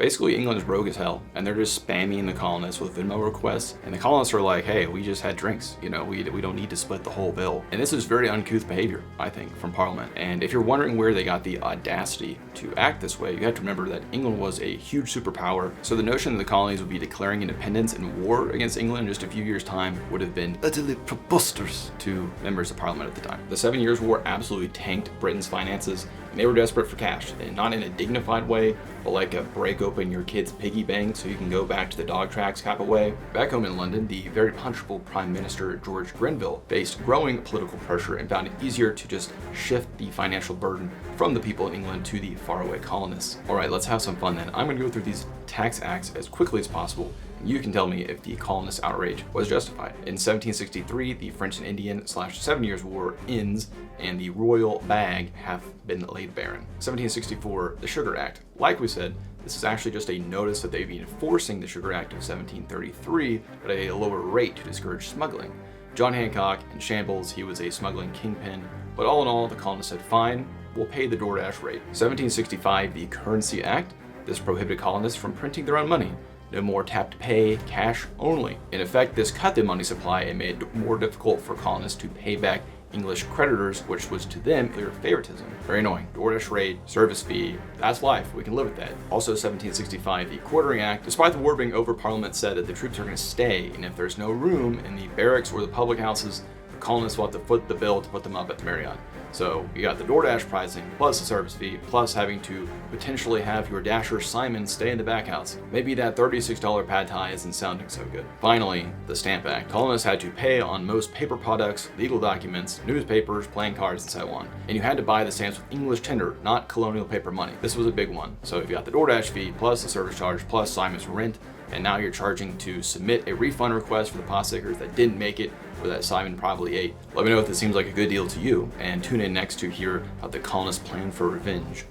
Basically, England's rogue as hell, and they're just spamming the colonists with Venmo requests, and the colonists are like, hey, we just had drinks, you know, we don't need to split the whole bill. And this is very uncouth behavior, I think, from Parliament. And if you're wondering where they got the audacity to act this way, you have to remember that England was a huge superpower, so the notion that the colonies would be declaring independence and war against England in just a few years' time would have been utterly preposterous to members of Parliament at the time. The 7 Years' War absolutely tanked Britain's finances, and they were desperate for cash, and not in a dignified way, but like a break open your kid's piggy bank so you can go back to the dog tracks type of way. Back home in London, the very punchable Prime Minister George Grenville faced growing political pressure and found it easier to just shift the financial burden from the people in England to the faraway colonists. All right, let's have some fun then. I'm going to go through these tax acts as quickly as possible. You can tell me if the colonists' outrage was justified. In 1763, the French and Indian / 7 Years' War ends, and the royal bag hath been laid barren. 1764, the Sugar Act. Like we said, this is actually just a notice that they've been enforcing the Sugar Act of 1733, but at a lower rate to discourage smuggling. John Hancock in shambles, he was a smuggling kingpin, but all in all, the colonists said, fine, we'll pay the DoorDash rate. 1765, the Currency Act. This prohibited colonists from printing their own money. No more tap to pay, cash only. In effect, this cut the money supply and made it more difficult for colonists to pay back English creditors, which was to them clear favoritism. Very annoying. DoorDash rate, service fee, that's life. We can live with that. Also 1765, the Quartering Act. Despite the war being over, Parliament said that the troops are going to stay, and if there's no room in the barracks or the public houses, the colonists will have to foot the bill to put them up at the Marriott. So you got the DoorDash pricing, plus the service fee, plus having to potentially have your dasher Simon stay in the back house. Maybe that $36 pad thai isn't sounding so good. Finally, the Stamp Act. Colonists had to pay on most paper products, legal documents, newspapers, playing cards, and so on. And you had to buy the stamps with English tender, not colonial paper money. This was a big one. So you've got the DoorDash fee, plus the service charge, plus Simon's rent, and now you're charging to submit a refund request for the pot stickers that didn't make it or that Simon probably ate. Let me know if this seems like a good deal to you, and tune in next to hear how the colonists plan for revenge.